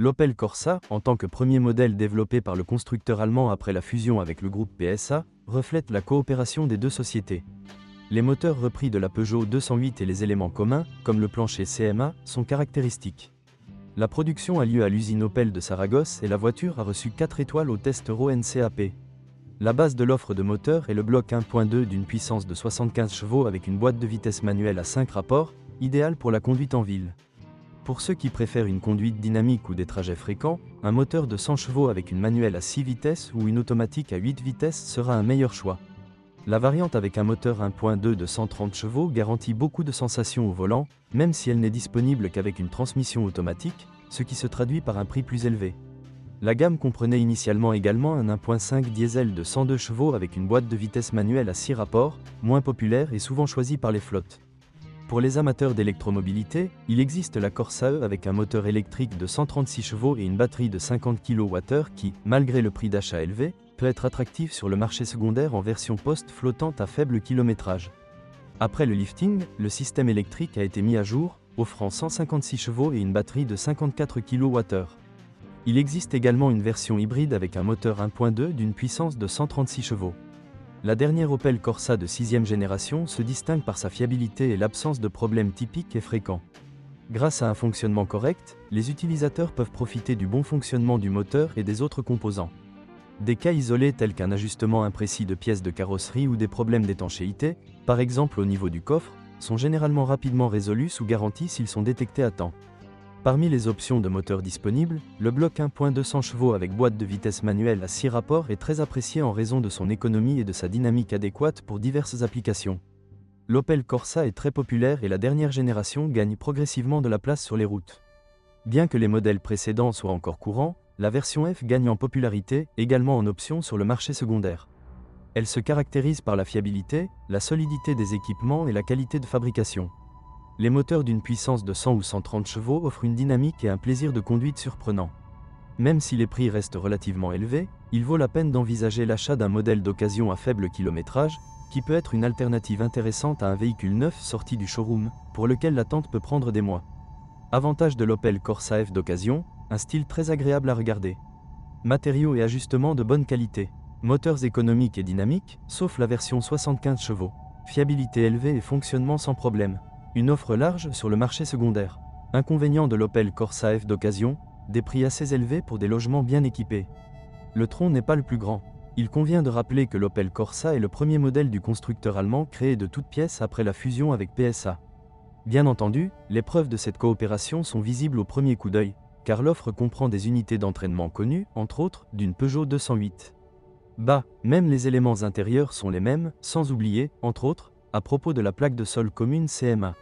L'Opel Corsa, en tant que premier modèle développé par le constructeur allemand après la fusion avec le groupe PSA, reflète la coopération des deux sociétés. Les moteurs repris de la Peugeot 208 et les éléments communs, comme le plancher CMA, sont caractéristiques. La production a lieu à l'usine Opel de Saragosse et la voiture a reçu 4 étoiles au test Euro NCAP. La base de l'offre de moteur est le bloc 1.2 d'une puissance de 75 chevaux avec une boîte de vitesse manuelle à 5 rapports, idéale pour la conduite en ville. Pour ceux qui préfèrent une conduite dynamique ou des trajets fréquents, un moteur de 100 chevaux avec une manuelle à 6 vitesses ou une automatique à 8 vitesses sera un meilleur choix. La variante avec un moteur 1.2 de 130 chevaux garantit beaucoup de sensations au volant, même si elle n'est disponible qu'avec une transmission automatique, ce qui se traduit par un prix plus élevé. La gamme comprenait initialement également un 1.5 diesel de 102 chevaux avec une boîte de vitesse manuelle à 6 rapports, moins populaire et souvent choisi par les flottes. Pour les amateurs d'électromobilité, il existe la Corsa E avec un moteur électrique de 136 chevaux et une batterie de 50 kWh qui, malgré le prix d'achat élevé, peut être attractif sur le marché secondaire en version post-flottante à faible kilométrage. Après le lifting, le système électrique a été mis à jour, offrant 156 chevaux et une batterie de 54 kWh. Il existe également une version hybride avec un moteur 1.2 d'une puissance de 136 chevaux. La dernière Opel Corsa de 6e génération se distingue par sa fiabilité et l'absence de problèmes typiques et fréquents. Grâce à un fonctionnement correct, les utilisateurs peuvent profiter du bon fonctionnement du moteur et des autres composants. Des cas isolés tels qu'un ajustement imprécis de pièces de carrosserie ou des problèmes d'étanchéité, par exemple au niveau du coffre, sont généralement rapidement résolus sous garantie s'ils sont détectés à temps. Parmi les options de moteur disponibles, le bloc 1.200 chevaux avec boîte de vitesse manuelle à 6 rapports est très apprécié en raison de son économie et de sa dynamique adéquate pour diverses applications. L'Opel Corsa est très populaire et la dernière génération gagne progressivement de la place sur les routes. Bien que les modèles précédents soient encore courants, la version F gagne en popularité, également en option sur le marché secondaire. Elle se caractérise par la fiabilité, la solidité des équipements et la qualité de fabrication. Les moteurs d'une puissance de 100 ou 130 chevaux offrent une dynamique et un plaisir de conduite surprenant. Même si les prix restent relativement élevés, il vaut la peine d'envisager l'achat d'un modèle d'occasion à faible kilométrage, qui peut être une alternative intéressante à un véhicule neuf sorti du showroom, pour lequel l'attente peut prendre des mois. Avantage de l'Opel Corsa F d'occasion, un style très agréable à regarder. Matériaux et ajustements de bonne qualité. Moteurs économiques et dynamiques, sauf la version 75 chevaux. Fiabilité élevée et fonctionnement sans problème. Une offre large sur le marché secondaire. Inconvénient de l'Opel Corsa F d'occasion, des prix assez élevés pour des logements bien équipés. Le tronc n'est pas le plus grand. Il convient de rappeler que l'Opel Corsa est le premier modèle du constructeur allemand créé de toutes pièces après la fusion avec PSA. Bien entendu, les preuves de cette coopération sont visibles au premier coup d'œil, car l'offre comprend des unités d'entraînement connues, entre autres, d'une Peugeot 208. Même les éléments intérieurs sont les mêmes, sans oublier, entre autres, à propos de la plaque de sol commune CMA.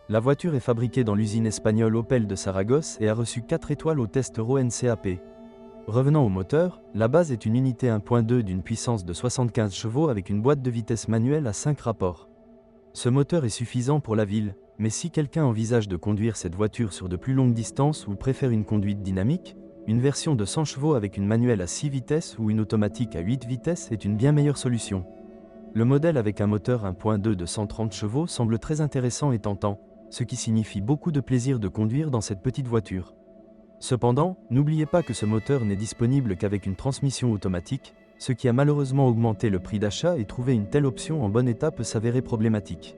La voiture est fabriquée dans l'usine espagnole Opel de Saragosse et a reçu 4 étoiles au test Euro NCAP. Revenant au moteur, la base est une unité 1.2 d'une puissance de 75 chevaux avec une boîte de vitesse manuelle à 5 rapports. Ce moteur est suffisant pour la ville, mais si quelqu'un envisage de conduire cette voiture sur de plus longues distances ou préfère une conduite dynamique, une version de 100 chevaux avec une manuelle à 6 vitesses ou une automatique à 8 vitesses est une bien meilleure solution. Le modèle avec un moteur 1.2 de 130 chevaux semble très intéressant et tentant, ce qui signifie beaucoup de plaisir de conduire dans cette petite voiture. Cependant, n'oubliez pas que ce moteur n'est disponible qu'avec une transmission automatique, ce qui a malheureusement augmenté le prix d'achat et trouver une telle option en bon état peut s'avérer problématique.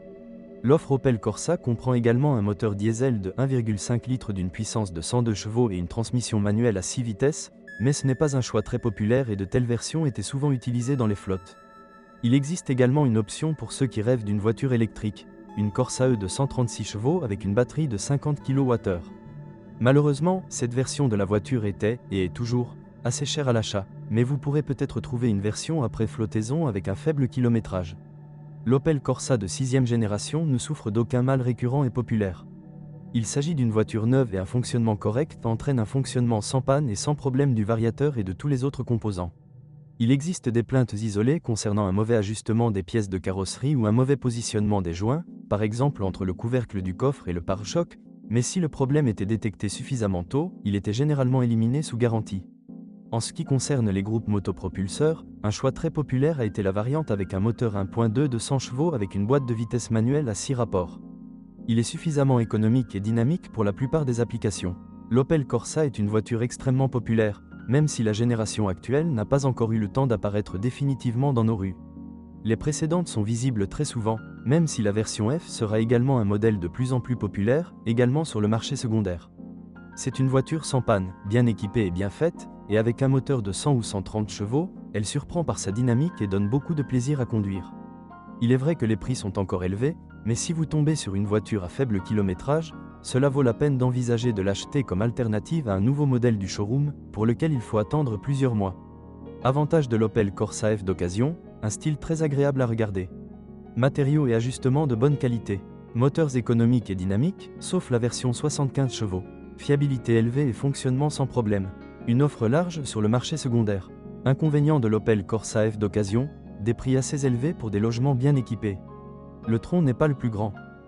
L'offre Opel Corsa comprend également un moteur diesel de 1,5 litres d'une puissance de 102 chevaux et une transmission manuelle à 6 vitesses, mais ce n'est pas un choix très populaire et de telles versions étaient souvent utilisées dans les flottes. Il existe également une option pour ceux qui rêvent d'une voiture électrique, une Corsa E de 136 chevaux avec une batterie de 50 kWh. Malheureusement, cette version de la voiture était, et est toujours, assez chère à l'achat, mais vous pourrez peut-être trouver une version après flottaison avec un faible kilométrage. L'Opel Corsa de 6e génération ne souffre d'aucun mal récurrent et populaire. Il s'agit d'une voiture neuve et un fonctionnement correct entraîne un fonctionnement sans panne et sans problème du variateur et de tous les autres composants. Il existe des plaintes isolées concernant un mauvais ajustement des pièces de carrosserie ou un mauvais positionnement des joints, par exemple entre le couvercle du coffre et le pare-choc, mais si le problème était détecté suffisamment tôt, il était généralement éliminé sous garantie. En ce qui concerne les groupes motopropulseurs, un choix très populaire a été la variante avec un moteur 1.2 de 100 chevaux avec une boîte de vitesse manuelle à 6 rapports. Il est suffisamment économique et dynamique pour la plupart des applications. L'Opel Corsa est une voiture extrêmement populaire, même si la génération actuelle n'a pas encore eu le temps d'apparaître définitivement dans nos rues. Les précédentes sont visibles très souvent, même si la version F sera également un modèle de plus en plus populaire, également sur le marché secondaire. C'est une voiture sans panne, bien équipée et bien faite, et avec un moteur de 100 ou 130 chevaux, elle surprend par sa dynamique et donne beaucoup de plaisir à conduire. Il est vrai que les prix sont encore élevés, mais si vous tombez sur une voiture à faible kilométrage, cela vaut la peine d'envisager de l'acheter comme alternative à un nouveau modèle du showroom, pour lequel il faut attendre plusieurs mois. Avantage de l'Opel Corsa F d'occasion, un style très agréable à regarder. Matériaux et ajustements de bonne qualité. Moteurs économiques et dynamiques, sauf la version 75 chevaux. Fiabilité élevée et fonctionnement sans problème. Une offre large sur le marché secondaire. Inconvénient de l'Opel Corsa F d'occasion, des prix assez élevés pour des logements bien équipés. Le tronc n'est pas le plus grand.